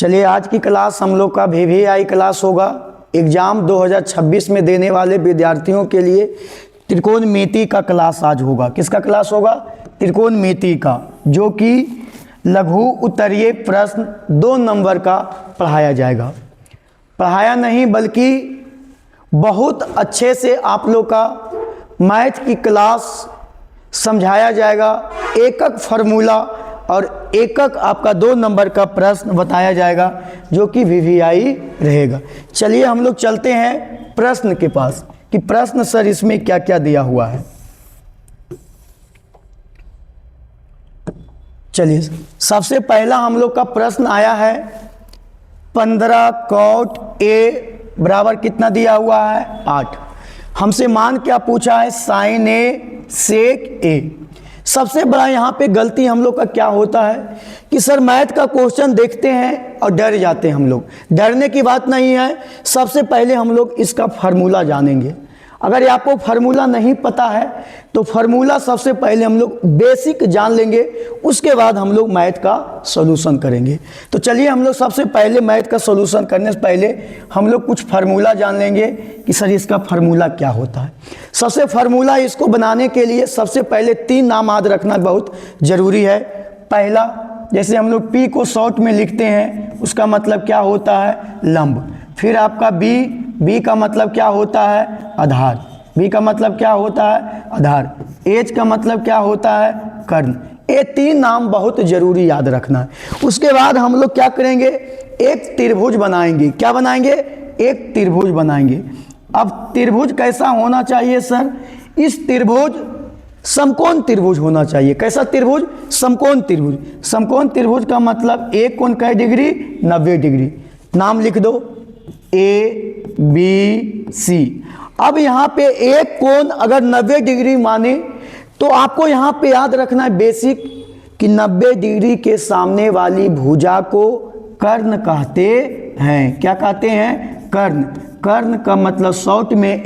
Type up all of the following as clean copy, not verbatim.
चलिए आज की क्लास हम लोग का VVI क्लास होगा। एग्ज़ाम 2026 में देने वाले विद्यार्थियों के लिए त्रिकोणमिति का क्लास आज होगा। किसका क्लास होगा? त्रिकोणमिति का, जो कि लघु उत्तरीय प्रश्न 2 नंबर का पढ़ाया जाएगा। पढ़ाया नहीं बल्कि बहुत अच्छे से आप लोग का मैथ की क्लास समझाया जाएगा। एक एक फार्मूला और एक एक आपका 2 नंबर का प्रश्न बताया जाएगा, जो कि VVI रहेगा। चलिए हम लोग चलते हैं प्रश्न के पास कि प्रश्न सर इसमें क्या क्या दिया हुआ है। चलिए सबसे पहला हम लोग का प्रश्न आया है 15 cot A बराबर कितना दिया हुआ है? 8। हमसे मान क्या पूछा है? sin A sec A। सबसे बड़ा यहाँ पे गलती हम लोग का क्या होता है कि सर मैथ का क्वेश्चन देखते हैं और डर जाते हैं हम लोग। डरने की बात नहीं है। सबसे पहले हम लोग इसका फार्मूला जानेंगे। अगर आपको फार्मूला नहीं पता है तो फार्मूला सबसे पहले हम लोग बेसिक जान लेंगे, उसके बाद हम लोग मैथ का सॉल्यूशन करेंगे। तो चलिए हम लोग सबसे पहले मैथ का सॉल्यूशन करने से पहले हम लोग कुछ फार्मूला जान लेंगे कि सर इसका फार्मूला क्या होता है। सबसे फार्मूला इसको बनाने के लिए सबसे पहले 3 नाम याद रखना बहुत ज़रूरी है। पहला, जैसे हम लोग P को शॉर्ट में लिखते हैं, उसका मतलब क्या होता है? लंब। फिर आपका B का मतलब क्या होता है? आधार। B का मतलब क्या होता है? आधार। H का मतलब क्या होता है? कर्ण। ये 3 नाम बहुत जरूरी याद रखना है। उसके बाद हम लोग क्या करेंगे? एक त्रिभुज बनाएंगे। क्या बनाएंगे? एक त्रिभुज बनाएंगे। अब त्रिभुज कैसा होना चाहिए सर? इस त्रिभुज समकोण त्रिभुज होना चाहिए। कैसा त्रिभुज? समकोण त्रिभुज। समकोण त्रिभुज का मतलब एक कोण कै डिग्री? 90 डिग्री। नाम लिख दो ABC। अब यहाँ पे एक कोण अगर 90 डिग्री माने तो आपको यहाँ पे याद रखना है बेसिक कि 90 डिग्री के सामने वाली भुजा को कर्ण कहते हैं। क्या कहते हैं? कर्ण। कर्ण का मतलब शॉर्ट में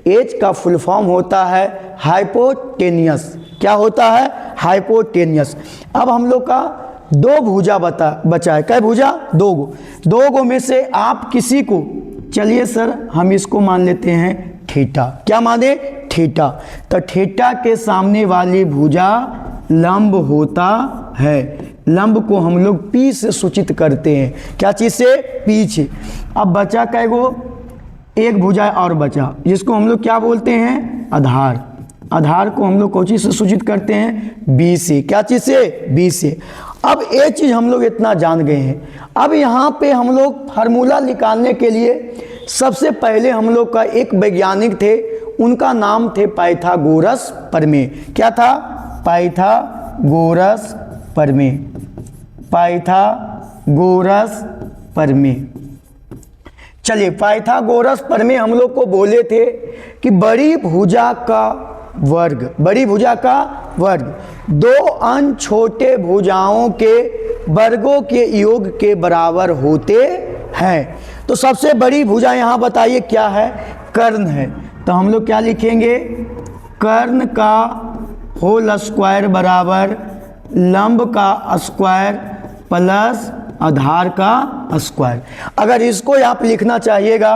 H का फुल फॉर्म होता है हाइपोटेनियस। क्या होता है? हाइपोटेनियस। अब हम लोग का 2 भुजा बचा है। क्या भुजा? 2 गो। 2 गो में से आप किसी को, चलिए सर हम इसको मान लेते हैं थीटा। क्या माने? थीटा। तो थीटा के सामने वाली भुजा लंब होता है। लंब को हम लोग P से सूचित करते हैं। क्या चीज़ से? P से। अब बचा कै गो? एक भुजा और बचा, जिसको हम लोग क्या बोलते हैं? आधार। आधार को हम लोग कौन चीज़ से सूचित करते हैं? B से। क्या चीज़ से? B से। अब ये चीज़ हम लोग इतना जान गए हैं। अब यहाँ पे हम लोग फार्मूला निकालने के लिए सबसे पहले हम लोग का एक वैज्ञानिक थे, उनका नाम थे पाइथागोरस प्रमेय। क्या था? पाइथागोरस प्रमेय। पाइथागोरस प्रमेय। चलिए पाइथागोरस प्रमेय हम लोग को बोले थे कि बड़ी भुजा का वर्ग, बड़ी भुजा का वर्ग 2 अन्य छोटे भुजाओं के वर्गों के योग के बराबर होते हैं। तो सबसे बड़ी भुजा यहाँ बताइए क्या है? कर्ण है। तो हम लोग क्या लिखेंगे? कर्ण का होल स्क्वायर बराबर लंब का स्क्वायर प्लस आधार का स्क्वायर। अगर इसको आप लिखना चाहिएगा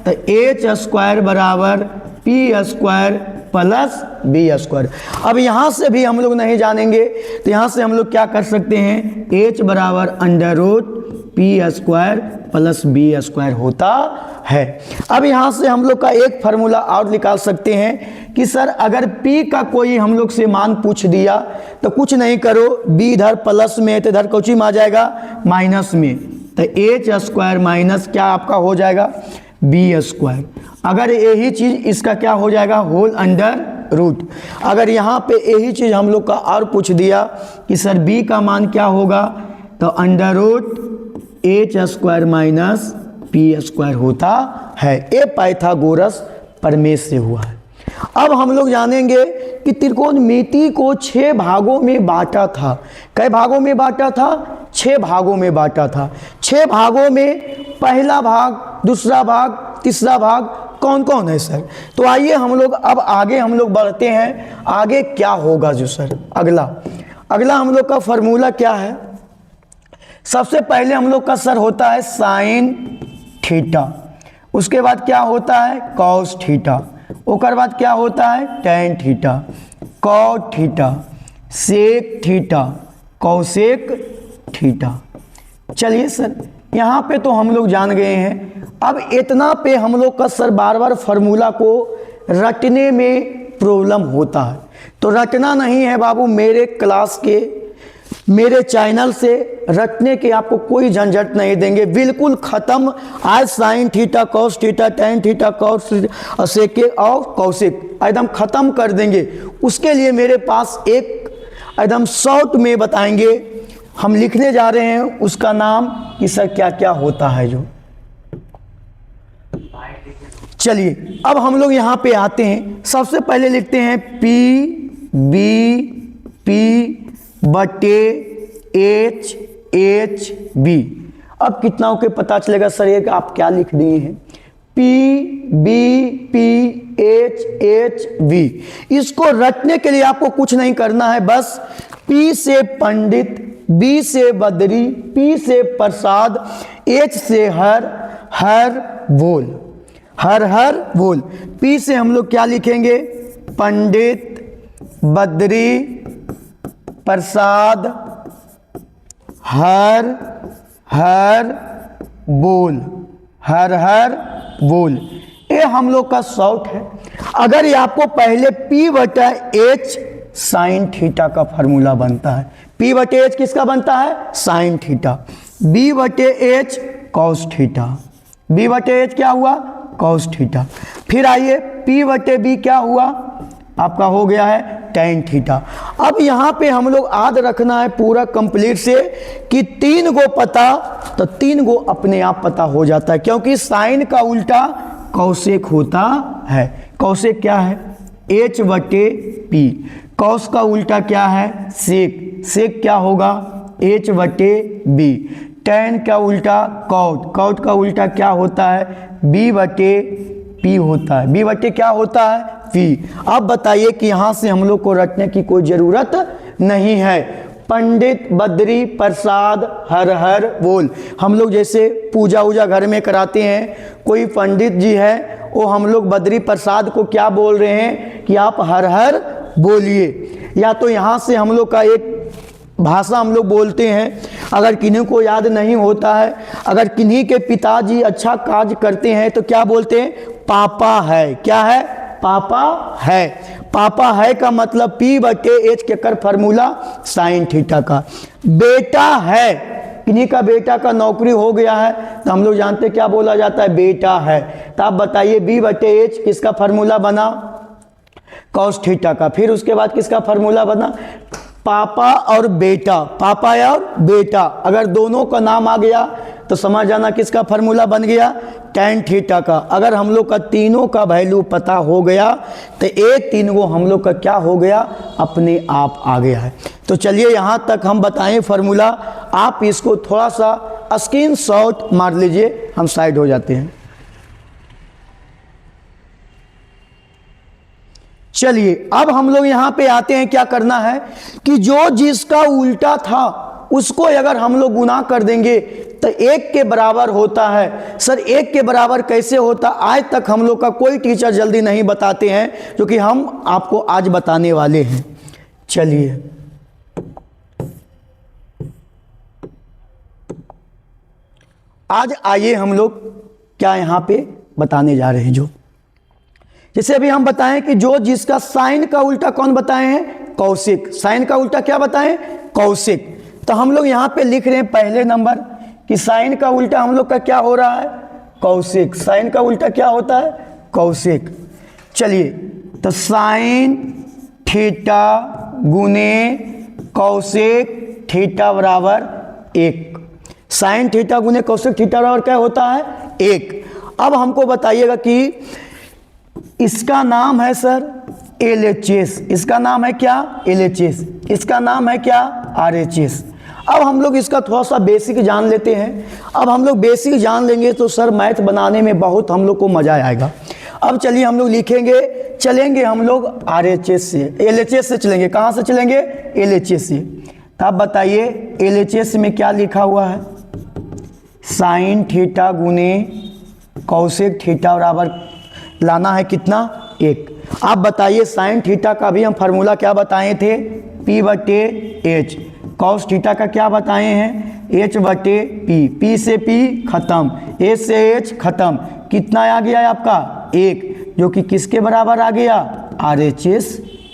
तो H स्क्वायर बराबर P square plus B square. अब यहाँ से भी हम लोग नहीं जानेंगे तो यहाँ से हम लोग क्या कर सकते हैं? H बराबर under root P square plus B square होता है। अब यहाँ से हम लोग का एक फार्मूला और निकाल सकते हैं कि सर अगर P का कोई हम लोग से मान पूछ दिया तो कुछ नहीं करो, B इधर प्लस में तो इधर कोची में आ जाएगा माइनस में। तो H स्क्वायर माइनस क्या आपका हो जाएगा? B square. अगर यही चीज़ इसका क्या हो जाएगा? Whole under root. अगर यहाँ पे यही चीज़ हम लोग का और पूछ दिया कि सर B का मान क्या होगा, तो under root H square minus P square होता है। ये पाइथागोरस प्रमेय से हुआ है। अब हम लोग जानेंगे कि त्रिकोणमिति को 6 भागों में बांटा था। कई भागों में बांटा था? 6 भागों में बांटा था। 6 भागों में पहला भाग, दूसरा भाग, तीसरा भाग कौन कौन है सर? तो आइए हम लोग अब आगे हम लोग बढ़ते हैं। आगे क्या होगा जो सर? अगला हम लोग का फार्मूला क्या है? सबसे पहले हम लोग का सर होता है साइन थीटा, उसके बाद क्या होता है कॉस थीटा, उसके बाद क्या होता है tan theta, cot theta, sec theta, cosec theta. चलिए सर यहाँ पे तो हम लोग जान गए हैं। अब इतना पे हम लोग का सर बार बार फार्मूला को रटने में प्रॉब्लम होता है, तो रटना नहीं है बाबू। मेरे क्लास के मेरे चैनल से रटने के आपको कोई झंझट नहीं देंगे, बिल्कुल ख़त्म। आज sine theta cos theta tan theta cosec और कौशिक एकदम ख़त्म कर देंगे। उसके लिए मेरे पास एक एकदम शॉर्ट में बताएंगे, हम लिखने जा रहे हैं उसका नाम कि सर क्या क्या होता है जो। चलिए अब हम लोग यहाँ पे आते हैं। सबसे पहले लिखते हैं पी बी पी बटे एच एच बी। अब कितना के पता चलेगा सर ये कि आप क्या लिख दिए हैं, P B P H H B. इसको रटने के लिए आपको कुछ नहीं करना है, बस पी से पंडित, बी से बद्री, पी से प्रसाद, एच से हर, हर बोल, हर हर बोल। पी से हम लोग क्या लिखेंगे पंडित, बद्री, प्रसाद, हर हर बोल, हर हर बोल। ये हम लोग का शॉर्ट है। अगर ये आपको पहले P बटा H साइन थीटा का फार्मूला बनता है, P बटे H किसका बनता है साइन थीटा, B बटे H कॉस थीटा, B बटे H क्या हुआ कॉस थीटा। फिर आइए P बटे B क्या हुआ आपका हो गया है टेन थीटा। अब यहाँ पे हम लोग याद रखना है पूरा कंप्लीट से कि तीन गो पता तो तीन गो अपने आप पता हो जाता है, क्योंकि साइन का उल्टा कौसेक होता है। कौसेक क्या है एच बटे पी, कौस का उल्टा क्या है सेक, सेक क्या होगा एच बटे बी, टेन का उल्टा कॉट, कॉट का उल्टा क्या होता है बी बटे पी होता है, बी बटे क्या होता है पी। अब बताइए कि यहाँ से हम लोग को रटने की कोई ज़रूरत नहीं है। पंडित, बद्री, प्रसाद, हर हर बोल। हम लोग जैसे पूजा वूजा घर में कराते हैं, कोई पंडित जी है वो हम लोग बद्री प्रसाद को क्या बोल रहे हैं कि आप हर हर बोलिए। या तो यहाँ से हम लोग का एक भाषा हम लोग बोलते हैं, अगर किन्हीं को याद नहीं होता है, अगर किन्हीं के पिताजी अच्छा कार्य करते हैं तो क्या बोलते हैं पापा है, क्या है पापा है। पापा है का मतलब P बटे H के कर फार्मूला साइन थीटा का। बेटा है, किन्हीं का बेटा का नौकरी हो गया है तो हम लोग जानते क्या बोला जाता है बेटा है। तो आप बताइए B बटे H किसका फार्मूला बना कॉस थीटा का। फिर उसके बाद किसका फार्मूला बना पापा और बेटा, पापा और बेटा अगर दोनों का नाम आ गया तो समझ जाना किसका फार्मूला बन गया टेन थीटा का। अगर हम लोग का तीनों का वैल्यू पता हो गया तो एक तीन को हम लोग का क्या हो गया अपने आप आ गया है। तो चलिए यहाँ तक हम बताएं फार्मूला, आप इसको थोड़ा सा स्क्रीनशॉट मार लीजिए, हम साइड हो जाते हैं। चलिए अब हम लोग यहाँ पे आते हैं, क्या करना है कि जो जिसका उल्टा था उसको अगर हम लोग गुना कर देंगे तो एक के बराबर होता है। सर एक के बराबर कैसे होता, आज तक हम लोग का कोई टीचर जल्दी नहीं बताते हैं, जो कि हम आपको आज बताने वाले हैं। चलिए आज आइए हम लोग क्या यहाँ पे बताने जा रहे हैं। जो जैसे अभी हम बताएं कि जो जिसका साइन का उल्टा कौन बताए हैं कौशिक, साइन का उल्टा क्या बताएं कौशिक। तो हम लोग यहाँ पे लिख रहे हैं पहले नंबर कि साइन का उल्टा हम लोग का क्या हो रहा है कौशिक, साइन का उल्टा क्या होता है कौशिक। चलिए तो साइन थीटा गुने कौशिक थीटा बराबर एक, साइन थीटा गुने कौशिक थीटा बराबर क्या होता है एक। अब हमको बताइएगा कि इसका नाम है सर LHS, इसका नाम है क्या LHS, इसका नाम है क्या RHS। अब हम लोग इसका थोड़ा सा बेसिक जान लेते हैं। अब हम लोग बेसिक जान लेंगे तो सर मैथ बनाने में बहुत हम लोग को मज़ा आएगा। अब चलिए हम लोग लिखेंगे, चलेंगे हम लोग RHS से, LHS से चलेंगे। कहाँ से चलेंगे LHS से। तो आप बताइए LHS में क्या लिखा हुआ है, साइन थीटा गुने कौसेक थीटा बराबर लाना है कितना, 1। आप बताइए साइन थीटा का भी हम फार्मूला क्या बताए थे, P/H। कॉस थीटा का क्या बताए हैं, H/P। P से P खत्म, H से H खत्म, कितना आ गया आपका 1, जो कि किसके बराबर आ गया, RHS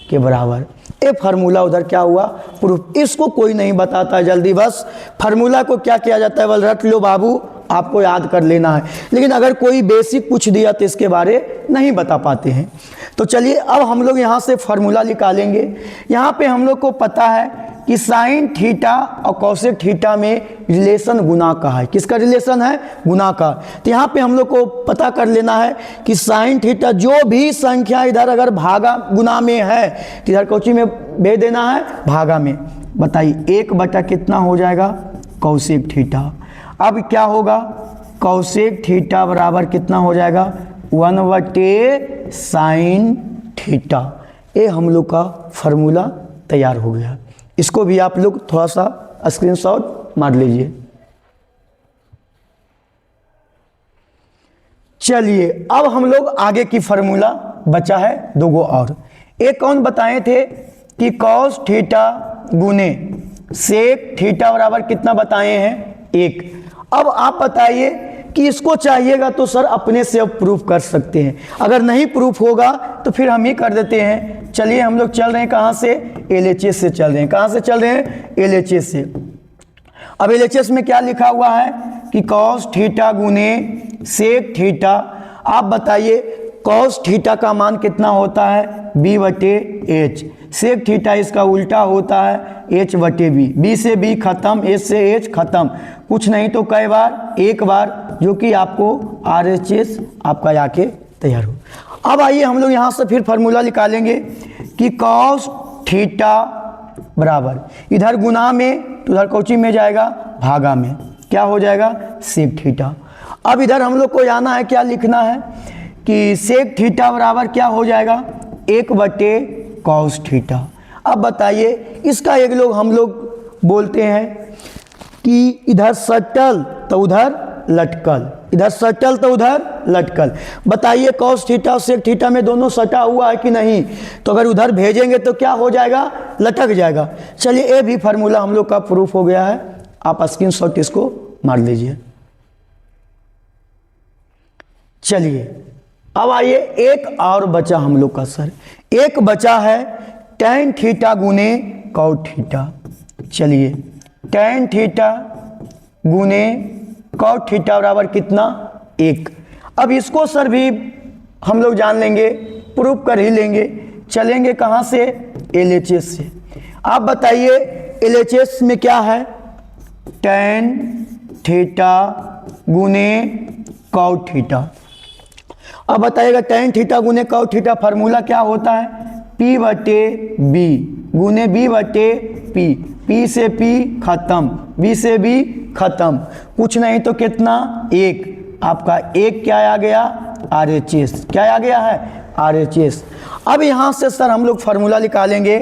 के बराबर। ये फार्मूला उधर क्या हुआ, प्रूफ। इसको कोई नहीं बताता है जल्दी, बस फार्मूला को क्या किया जाता है, बल रट लो बाबू, आपको याद कर लेना है। लेकिन अगर कोई बेसिक पूछ दिया तो इसके बारे नहीं बता पाते हैं। तो चलिए अब हम लोग यहाँ से फार्मूला निकालेंगे। यहाँ पे हम लोग को पता है कि साइन थीटा और कॉसेक थीटा में रिलेशन गुना का है। किसका रिलेशन है, गुना का। तो यहाँ पे हम लोग को पता कर लेना है कि साइन थीटा जो भी संख्या इधर अगर भागा गुना में है तो इधर कोची में भेज देना है, भागा में। बताइए 1 बटा कितना हो जाएगा, कौसेक थीटा। अब क्या होगा, कौसेक थीटा बराबर कितना हो जाएगा, 1/साइन थीटा। ये हम लोग का फार्मूला तैयार हो गया। इसको भी आप लोग थोड़ा सा स्क्रीनशॉट मार लीजिए। चलिए अब हम लोग आगे की फार्मूला बचा है 2 और। एक कौन बताए थे कि कॉस थीटा गुने सेक थीटा बराबर कितना बताए हैं, 1। अब आप बताइए कि इसको चाहिएगा तो सर अपने से अब प्रूफ कर सकते हैं, अगर नहीं प्रूफ होगा तो फिर हम ही कर देते हैं। चलिए हम लोग चल रहे हैं कहाँ से, LHS से चल रहे हैं। कहाँ से चल रहे हैं, LHS से। अब LHS में क्या लिखा हुआ है कि कॉस थीटा गुने सेक थीटा। आप बताइए कॉस थीटा का मान कितना होता है, B/H। सेक थीटा इसका उल्टा होता है H/B। B से B खत्म, H से H खत्म, कुछ नहीं तो कई बार, 1 बार, जो कि आपको RHS आपका आके तैयार हो। अब आइए हम लोग यहाँ से फिर फार्मूला निकालेंगे कि कॉस थीटा बराबर इधर गुना में तो उधर कोची में जाएगा, भागा में, क्या हो जाएगा, सेक थीटा। अब इधर हम लोग को जाना है, क्या लिखना है कि सेक थीटा बराबर क्या हो जाएगा, 1/कॉस थीटा। अब बताइए इसका एक लोग हम लोग बोलते हैं कि इधर सटल तो उधर लटकल, इधर सटल तो उधर लटकल। बताइए कॉस थीटा और सेक थीटा में दोनों सटा हुआ है कि नहीं, तो अगर उधर भेजेंगे तो क्या हो जाएगा, लटक जाएगा। चलिए ये भी फार्मूला हम लोग का प्रूफ हो गया है, आप स्क्रीनशॉट इसको मार लीजिए। चलिए अब आइए एक और बचा हम लोग का सर, एक बचा है टैन थीटा गुने कॉट थीटा। चलिए टैन थीटा गुने कॉट थीटा बराबर कितना, 1। अब इसको सर भी हम लोग जान लेंगे, प्रूफ कर ही लेंगे। चलेंगे कहाँ से, LHS से। आप बताइए LHS में क्या है, टैन थीटा गुने कॉट थीटा। अब बताइएगा टैन थीटा गुने कॉट थीटा फार्मूला क्या होता है, P/B गुने B/P। P से P खत्म, B से B खत्म, कुछ नहीं तो कितना, 1। आपका 1 क्या आ गया, RHS। क्या आ गया है, RHS। अब यहाँ से सर हम लोग फार्मूला निकालेंगे,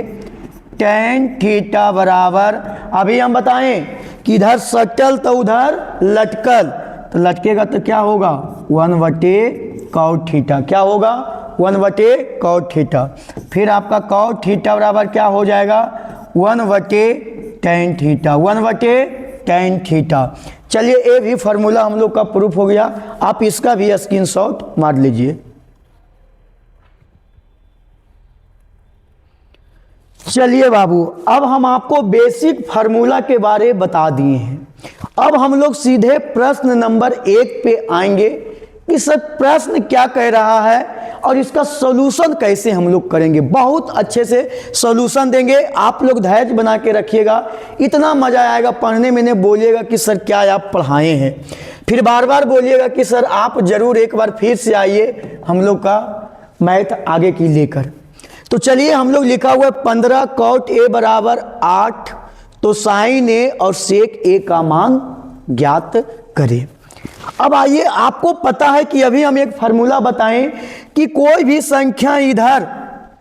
टैन थीटा बराबर, अभी हम बताएं कि इधर सटल तो उधर लटकल, तो लटकेगा तो क्या होगा, 1/कॉट थीटा। क्या होगा, 1/कॉट थीटा। फिर आपका कॉट थीटा बराबर क्या हो जाएगा, 1/टैन थीटा, 1/टैन थीटा। चलिए ये भी फार्मूला हम लोग का प्रूफ हो गया, आप इसका भी स्क्रीनशॉट मार लीजिए। चलिए बाबू अब हम आपको बेसिक फार्मूला के बारे बता दिए हैं। अब हम लोग सीधे प्रश्न नंबर 1 पे आएंगे कि सर प्रश्न क्या कह रहा है और इसका सॉल्यूशन कैसे हम लोग करेंगे। बहुत अच्छे से सॉल्यूशन देंगे, आप लोग धैर्य बना के रखिएगा, इतना मज़ा आएगा पढ़ने में। ने बोलिएगा कि सर क्या आप पढ़ाए हैं, फिर बार बार बोलिएगा कि सर आप ज़रूर एक बार फिर से आइए हम लोग का मैथ आगे की लेकर। तो चलिए हम लोग लिखा हुआ है 15 कॉट A बराबर 8, तो साइन A और सेक A का मान ज्ञात करें। अब आइए, आपको पता है कि अभी हम एक फार्मूला बताएं कि कोई भी संख्या इधर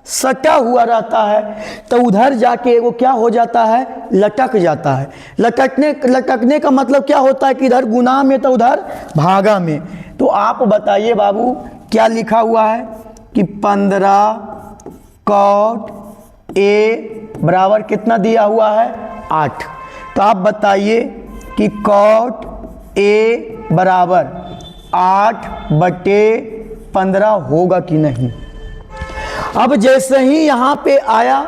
सटा हुआ रहता है तो उधर जाके वो क्या हो जाता है, लटक जाता है। लटकने का मतलब क्या होता है कि इधर गुना में तो उधर भागा में। तो आप बताइए बाबू क्या लिखा हुआ है कि 15 cot A बराबर कितना दिया हुआ है, 8। तो आप बताइए कि cot A बराबर 8/15 होगा कि नहीं। अब जैसे ही यहाँ पे आया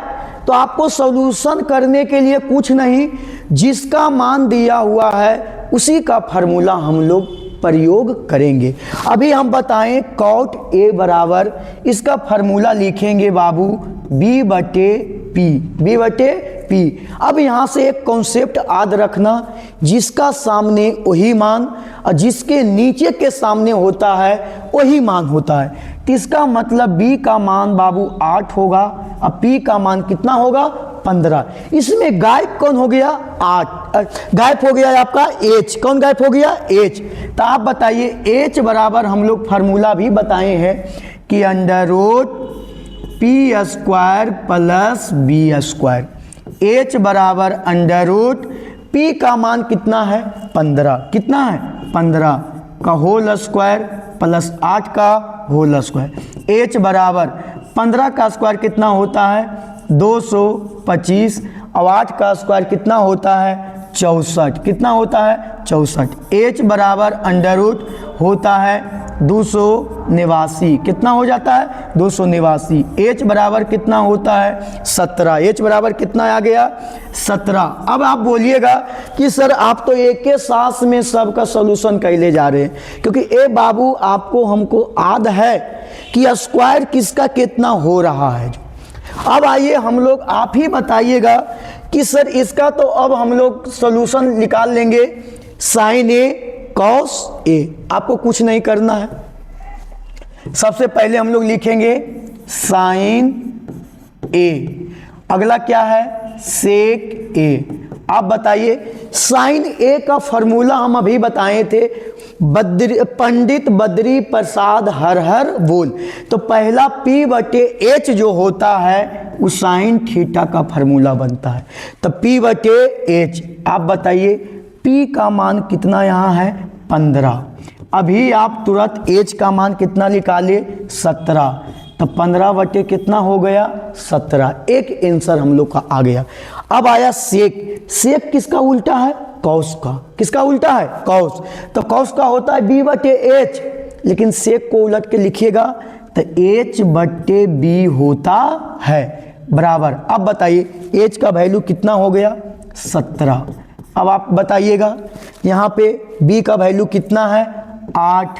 तो आपको सॉल्यूशन करने के लिए कुछ नहीं, जिसका मान दिया हुआ है उसी का फार्मूला हम लोग प्रयोग करेंगे। अभी हम बताएं cot A बराबर, इसका फार्मूला लिखेंगे बाबू B/P। अब यहाँ से एक कॉन्सेप्ट याद रखना, जिसका सामने वही मान और जिसके नीचे के सामने होता है वही मान होता है। तो इसका मतलब B का मान बाबू 8 होगा और P का मान कितना होगा, 15। इसमें गायब कौन हो गया, 8 गायब हो गया आपका H। कौन गायब हो गया, H। तो आप बताइए H बराबर हम लोग फार्मूला भी बताए हैं कि √P² प्लस B²। H बराबर √P का मान कितना है, 15। कितना है, 15 का होल स्क्वायर प्लस 8 का होल स्क्वायर। H बराबर 15 का स्क्वायर कितना होता है, 225 और 8 का स्क्वायर कितना होता है, 64। कितना होता है, 64। H बराबर √ होता है 289। कितना हो जाता है, 289। H बराबर कितना होता है, 17। H बराबर कितना आ गया, 17। अब आप बोलिएगा कि सर आप तो एक के साथ में सबका सॉल्यूशन कैले जा रहे हैं, क्योंकि ए बाबू आपको हमको याद है कि स्क्वायर किसका कितना हो रहा है। अब आइए हम लोग, आप ही बताइएगा कि सर इसका तो अब हम लोग सॉल्यूशन निकाल लेंगे sin A cos A। आपको कुछ नहीं करना है, सबसे पहले हम लोग लिखेंगे sin A, अगला क्या है sec A। आप बताइए sin A का फॉर्मूला हम अभी बताए थे, पंडित बद्री प्रसाद हर हर बोल। तो पहला P/H जो होता है उस साइन थीटा का फार्मूला बनता है। तो P/H। आप बताइए P का मान कितना यहाँ है, 15। अभी आप तुरंत H का मान कितना निकाले, 17। तो 15 कितना हो गया, 17। एक आंसर हम लोग का आ गया। अब आया सेक। सेक किसका उल्टा है, कॉस का। किसका उल्टा है, कॉस। तो कॉस का होता है B/H, लेकिन सेक को उलट के लिखिएगा तो H/B होता है बराबर। अब बताइए H का वैल्यू कितना हो गया, 17। अब आप बताइएगा यहाँ पे B का वैल्यू कितना है, 8।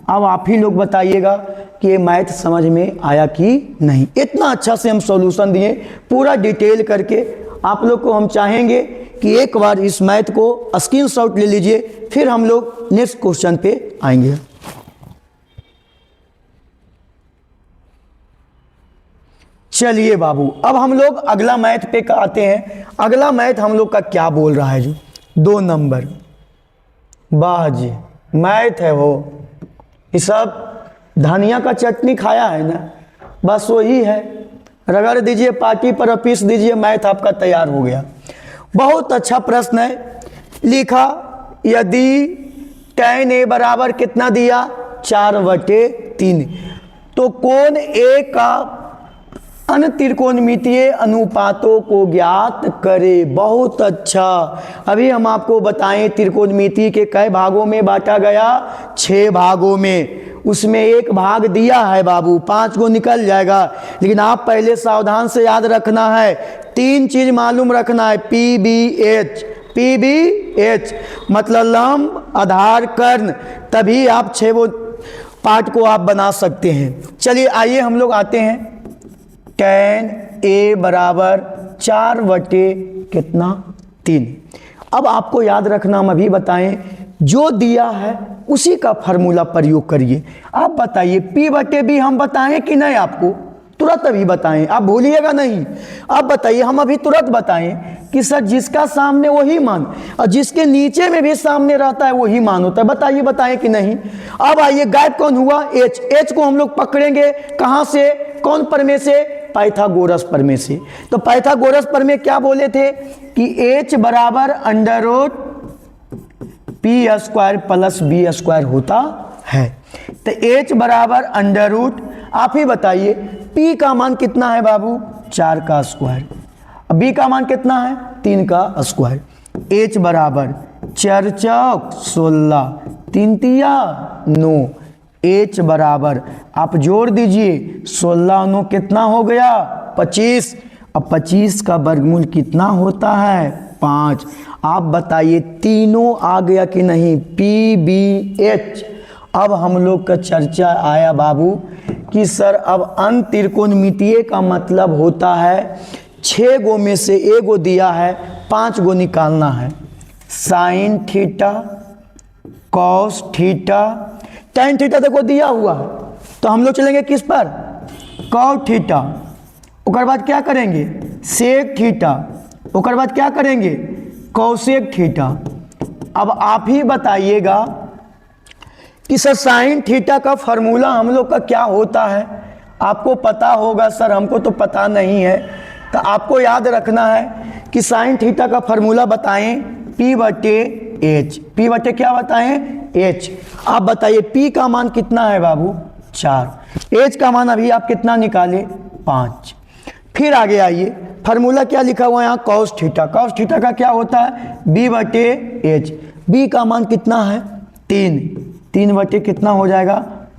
अब आप ही लोग बताइएगा कि ये मैथ समझ में आया कि नहीं। इतना अच्छा से हम सॉल्यूशन दिए पूरा डिटेल करके। आप लोग को हम चाहेंगे कि एक बार इस मैथ को स्क्रीनशॉट ले लीजिए, फिर हम लोग नेक्स्ट क्वेश्चन पे आएंगे। चलिए बाबू, अब हम लोग अगला मैथ पे आते हैं। अगला मैथ हम लोग का क्या बोल रहा है जी, 2 नंबर। वाह जी, मैथ है वो, ये सब धनिया का चटनी खाया है ना, बस वही है। रगड़ दीजिए, पार्टी पर पीस दीजिए, मैथ आपका तैयार हो गया। बहुत अच्छा प्रश्न है। लिखा यदि tan A बराबर कितना दिया, 4/3, तो कोण A का अन्य त्रिकोणमितीय अनुपातों को ज्ञात करे। बहुत अच्छा। अभी हम आपको बताएं त्रिकोणमिति के कई भागों में बांटा गया, 6 भागों में। उसमें एक भाग दिया है बाबू, 5 को निकल जाएगा। लेकिन आप पहले सावधान से याद रखना है, 3 चीज मालूम रखना है, PBH मतलब लंब आधार कर्ण, तभी आप 6 पार्ट को आप बना सकते हैं। चलिए आइए हम लोग आते हैं tan A बराबर 4/3। अब आपको याद रखना, हम अभी बताएं जो दिया है उसी का फार्मूला प्रयोग करिए। आप बताइए P/B हम बताएं कि नहीं, आपको तुरंत अभी बताएं, आप भूलिएगा नहीं। आप बताइए, हम अभी तुरंत बताएं कि सर जिसका सामने वही मान और जिसके नीचे में भी सामने रहता है वही मान होता है। बताइए, बताएं कि नहीं। अब आइए, गायब कौन हुआ, H। H को हम लोग पकड़ेंगे कहाँ से, कौन प्रमेय से, पाइथागोरस प्रमेय से। तो पाइथागोरस प्रमेय क्या बोले थे कि h बराबर under root P square plus B square होता है। तो h बराबर अंडर रूट, आप ही बताइए p का मान कितना है बाबू, 4 का स्क्वायर, अब b का मान कितना है, 3 का स्क्वायर। h बराबर 4 चौक 16, 3 तिया 9, h बराबर आप जोड़ दीजिए 16 9 कितना हो गया 25। अब 25 का वर्गमूल कितना होता है, 5। आप बताइए तीनों आ गया कि नहीं, पी बी एच। अब हम लोग का चर्चा आया बाबू कि सर अब अंत त्रिकोणमितीय का मतलब होता है 6 गो में से 1 गो दिया है, 5 गो निकालना है। Sign theta, cos theta, tan theta देखो दिया हुआ है, तो हम लोग चलेंगे किस पर, कॉट थीटा। उसके बाद क्या करेंगे, सेक थीटा। उसके बाद क्या करेंगे, कौसेक थीटा। अब आप ही बताइएगा कि सर साइन थीटा का फॉर्मूला हम लोग का क्या होता है। आपको पता होगा सर, हमको तो पता नहीं है, तो आपको याद रखना है कि साइन थीटा का फॉर्मूला बताएं P बटे एच। P बटे क्या बताएं, एच। आप बताइए P का मान कितना है बाबू, 4। एच का मान अभी आप कितना निकाले, 5। फिर आगे आइए, फार्मूला क्या लिखा हुआ है यहाँ, कॉस थीटा। कॉस थीटा का क्या होता है, बी बटे एच। बी का मान कितना है, 3। 3 बटे कितना हो जाएगा,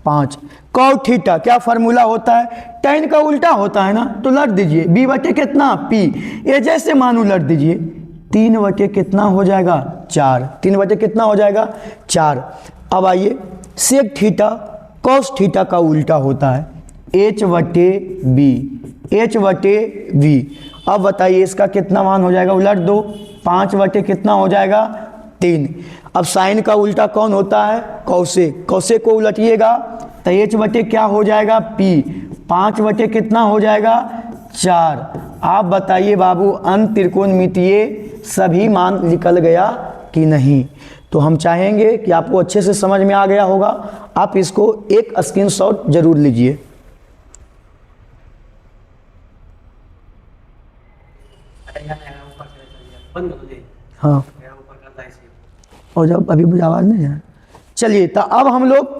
5। कॉट थीटा क्या फार्मूला होता है, tan का उल्टा होता है ना, तो लट दीजिए बी बटे कितना, पी। ये जैसे मान उलट दीजिए, 3 बटे कितना हो जाएगा, 4। 3 बटे कितना हो जाएगा, 4। अब आइए सेक थीटा, कॉस थीटा का उल्टा होता है एच बटे बी, एच बटे वी। अब बताइए इसका कितना मान हो जाएगा, उलट दो, 5 बटे कितना हो जाएगा, 3। अब साइन का उल्टा कौन होता है, कौसेक। कौसेक को उलटिएगा तो एच बटे क्या हो जाएगा, पी। 5 बटे कितना हो जाएगा, 4। आप बताइए बाबू अंत त्रिकोणमितीय सभी मान निकल गया कि नहीं। तो हम चाहेंगे कि आपको अच्छे से समझ में आ गया होगा। आप इसको एक स्क्रीनशॉट जरूर लीजिए। हाँ, और जब अभी मुझे आवाज नहीं है, चलिए तो अब हम लोग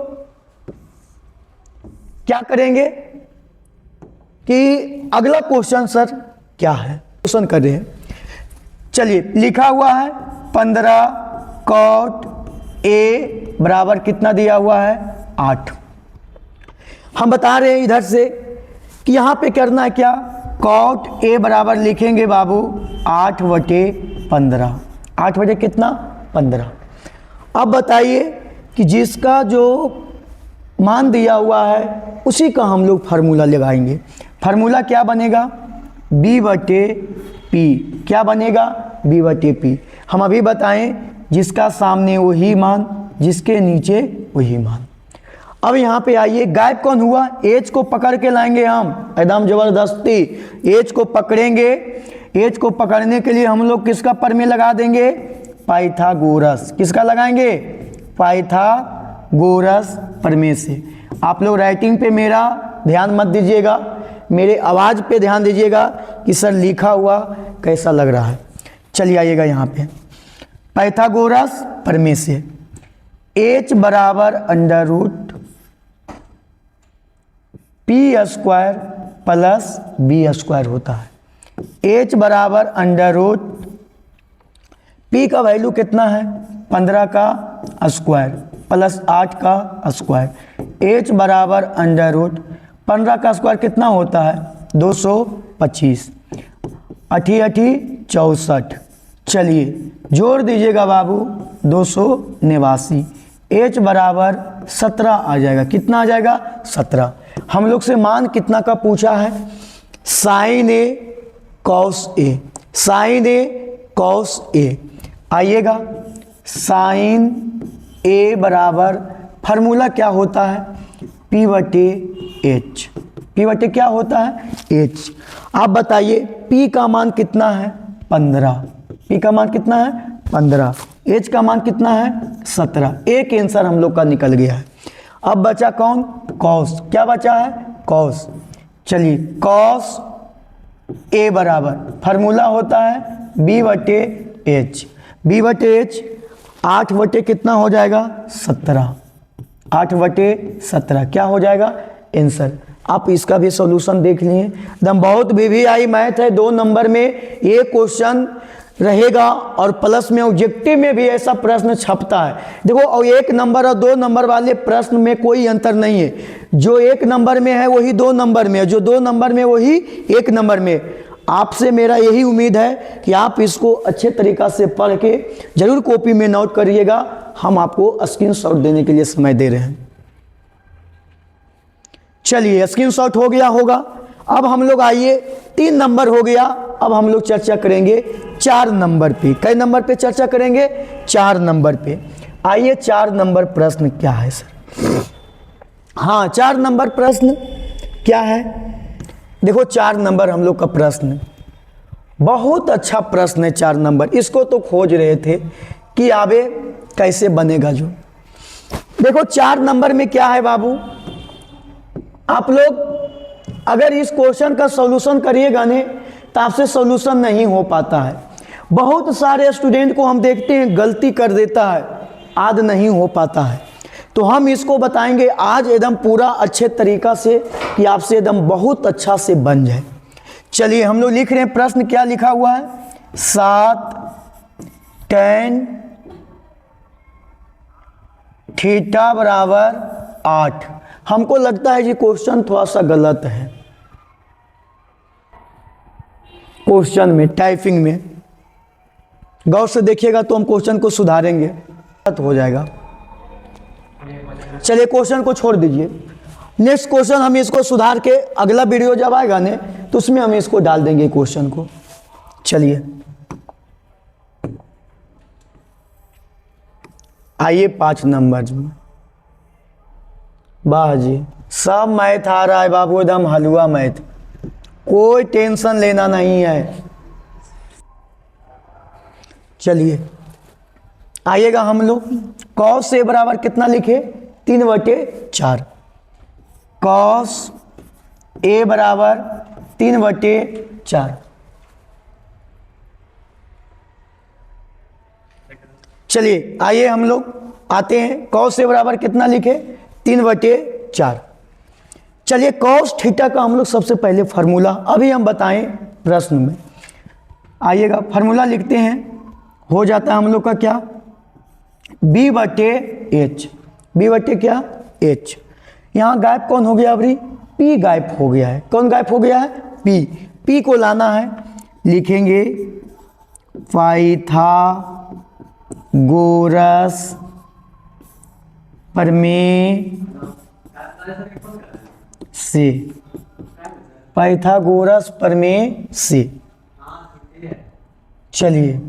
क्या करेंगे कि अगला क्वेश्चन सर क्या है, क्वेश्चन कर रहे हैं। चलिए लिखा हुआ है 15 कॉट ए बराबर कितना दिया हुआ है, 8। हम बता रहे हैं इधर से कि यहाँ पे करना है क्या, कॉट ए बराबर लिखेंगे बाबू 8 बटे 15। 8 बटे कितना, 15। अब बताइए कि जिसका जो मान दिया हुआ है उसी का हम लोग फार्मूला लगाएंगे। फार्मूला क्या बनेगा, b बटे पी। क्या बनेगा, b बटे पी। हम अभी बताएं जिसका सामने वही मान, जिसके नीचे वही मान। अब यहाँ पे आइए, गायब कौन हुआ, एच को पकड़ के लाएंगे हम एकदम जबरदस्ती। एच को पकड़ेंगे, एच को पकड़ने के लिए हम लोग किसका प्रमेय लगा देंगे, पाइथागोरस। किसका लगाएंगे, पाइथागोरस प्रमेय से। आप लोग राइटिंग पे मेरा ध्यान मत दीजिएगा, मेरे आवाज़ पे ध्यान दीजिएगा कि सर लिखा हुआ कैसा लग रहा है। चलिए आइएगा यहाँ पे, पाइथागोरस प्रमेय से h बराबर under root P square plus B square होता है। h बराबर अंडर रूट p का वैल्यू कितना है, 15 का स्क्वायर प्लस 8 का स्क्वायर। h बराबर अंडर रूट 15 का स्क्वायर कितना होता है, 225। 8 8 64। चलिए जोड़ दीजिएगा बाबू 289। h बराबर 17 आ जाएगा। कितना आ जाएगा, 17। हम लोग से मान कितना का पूछा है, sign A cos A. Sign A cos A. आइएगा साइन ए बराबर फार्मूला क्या होता है, P बटे एच। P बटे क्या होता है, एच। आप बताइए P का मान कितना है, 15। P का मान कितना है, 15। H का मान कितना है, 17। एक आंसर हम लोग का निकल गया है। अब बचा कौन, कॉस। क्या बचा है, कॉस। चलिए कॉस ए बराबर फार्मूला होता है बी बटे एच। बी बटे एच 8 बटे कितना हो जाएगा 17। 8 बटे 17 क्या हो जाएगा आंसर। आप इसका भी सॉल्यूशन देख लिए एकदम बहुत वीवीआई मैथ है। 2 नंबर में ये क्वेश्चन रहेगा और प्लस में ऑब्जेक्टिव में भी ऐसा प्रश्न छपता है। देखो और 1 नंबर और 2 नंबर वाले प्रश्न में कोई अंतर नहीं है। जो 1 नंबर में है वही 2 नंबर में है, जो 2 नंबर में वही 1 नंबर में। आपसे मेरा यही उम्मीद है कि आप इसको अच्छे तरीक़ा से पढ़ के जरूर कॉपी में नोट करिएगा। हम आपको स्क्रीनशॉट देने के लिए समय दे रहे हैं। चलिए स्क्रीनशॉट हो गया होगा। अब हम लोग आइए 3 नंबर हो गया। अब हम लोग चर्चा करेंगे 4 नंबर पे। कई नंबर पे चर्चा करेंगे 4 नंबर पे। आइए 4 नंबर प्रश्न क्या है सर। हाँ 4 नंबर प्रश्न क्या है। देखो 4 नंबर हम लोग का प्रश्न बहुत अच्छा प्रश्न है। 4 नंबर इसको तो खोज रहे थे कि आगे कैसे बनेगा। जो देखो 4 नंबर में क्या है बाबू, आप लोग अगर इस क्वेश्चन का सॉल्यूशन करिएगा ने तो आपसे सॉल्यूशन नहीं हो पाता है। बहुत सारे स्टूडेंट को हम देखते हैं गलती कर देता है, आज नहीं हो पाता है। तो हम इसको बताएंगे आज एकदम पूरा अच्छे तरीक़ा से कि आपसे एकदम बहुत अच्छा से बन जाए। चलिए हम लोग लिख रहे हैं प्रश्न क्या लिखा हुआ है 7 tan थीटा बराबर 8। हमको लगता है जी क्वेश्चन थोड़ा सा गलत है। क्वेश्चन में टाइपिंग में गौर से देखिएगा तो हम क्वेश्चन को सुधारेंगे, गलत हो जाएगा। चलिए क्वेश्चन को छोड़ दीजिए। नेक्स्ट क्वेश्चन हम इसको सुधार के अगला वीडियो जब आएगा ने तो उसमें हम इसको डाल देंगे क्वेश्चन को। चलिए आइए 5 नंबर में। वाह जी सब मैथ आ रहा है बाबू, एकदम हलवा मैथ, कोई टेंशन लेना नहीं है। चलिए आइएगा हम लोग कॉस ए बराबर कितना लिखे 3/4। कॉस ए बराबर 3/4। चलिए आइए हम लोग आते हैं कॉस ए बराबर कितना लिखे 3/4। चलिए कॉस थीटा का हम लोग सबसे पहले फार्मूला अभी हम बताएं प्रश्न में। आइएगा फार्मूला लिखते हैं, हो जाता है हम लोग का क्या B/H। B/ क्या H। यहाँ गायब कौन हो गया अभी P गायब हो गया है। कौन गायब हो गया है P। P को लाना है, लिखेंगे पाइथागोरस प्रमेय से। पाइथागोरस प्रमेय से। चलिए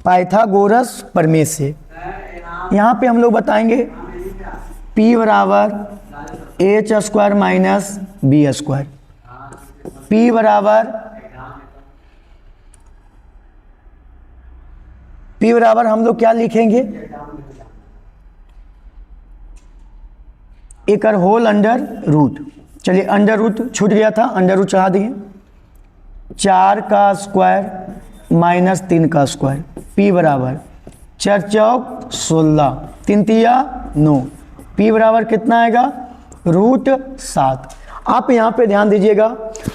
पाइथागोरस प्रमेय से यहाँ पे हम लोग बताएंगे P बराबर H² माइनस B²। P बराबर हम लोग क्या लिखेंगे एक होल अंडर रूट। चलिए अंडर रूट छूट गया था, अंडर रूट चढ़ा दिए 4 का स्क्वायर माइनस 3 का स्क्वायर। P बराबर 4 चौक 16 3 तिया 9। P बराबर कितना आएगा √7। आप यहाँ पे ध्यान दीजिएगा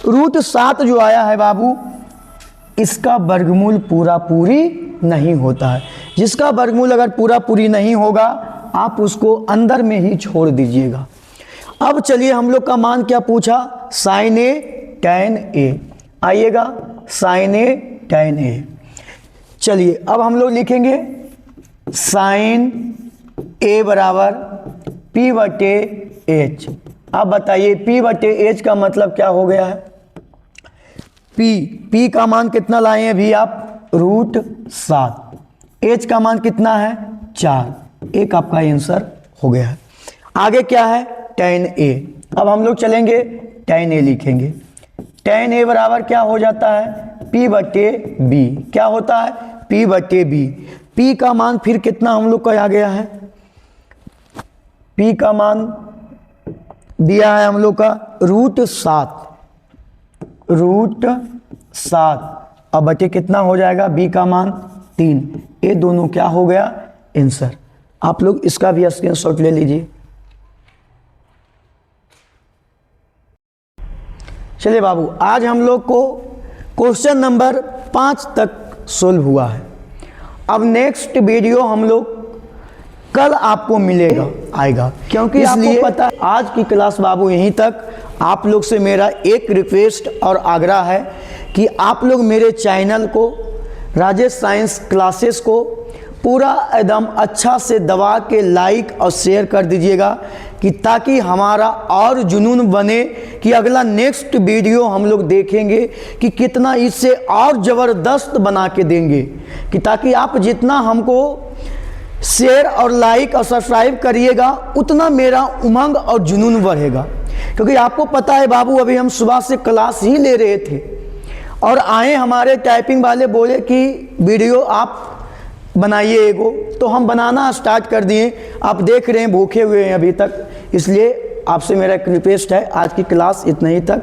√7 जो आया है बाबू इसका वर्गमूल पूरा पूरी नहीं होता है। जिसका वर्गमूल अगर पूरा पूरी नहीं होगा आप उसको अंदर में ही छोड़ दीजिएगा। अब चलिए हम लोग का मान क्या पूछा sin A tan A। आइएगा sin A tan A। चलिए अब हम लोग लिखेंगे sin A बराबर P/H। अब बताइए P/H का मतलब क्या हो गया है। P का मान कितना लाए हैं अभी आप √7। H का मान कितना है 4। एक आपका आंसर हो गया है। आगे क्या है tan A। अब हम लोग चलेंगे tan A लिखेंगे। tan A बराबर क्या हो जाता है P/B। क्या होता है P/B। P का मान फिर कितना हम लोग का आ गया है P का मान दिया है हम लोग का √7। अब बटे कितना हो जाएगा, b का मान 3। ये दोनों क्या हो गया, आंसर। आप लोग इसका भी स्क्रीनशॉट ले लीजिए। चलिए बाबू, आज हम लोग को क्वेश्चन नंबर 5 तक सोल्व हुआ है। अब नेक्स्ट वीडियो हम लोग कल आपको मिलेगा, आएगा, क्योंकि आपको पता है आज की क्लास बाबू यहीं तक। आप लोग से मेरा एक रिक्वेस्ट और आग्रह है कि आप लोग मेरे चैनल को, राजेश साइंस क्लासेस को पूरा एकदम अच्छा से दबा के लाइक और शेयर कर दीजिएगा, कि ताकि हमारा और जुनून बने कि अगला नेक्स्ट वीडियो हम लोग देखेंगे कि कितना इससे और ज़बरदस्त बना के देंगे, कि ताकि आप जितना हमको शेयर और लाइक और सब्सक्राइब करिएगा उतना मेरा उमंग और जुनून बढ़ेगा। क्योंकि आपको पता है बाबू, अभी हम सुबह से क्लास ही ले रहे थे और आए हमारे टाइपिंग वाले बोले कि वीडियो आप बनाइए एगो, तो हम बनाना स्टार्ट कर दिए। आप देख रहे हैं भूखे हुए हैं अभी तक, इसलिए आपसे मेरा एक रिक्वेस्ट है, आज की क्लास इतना ही तक।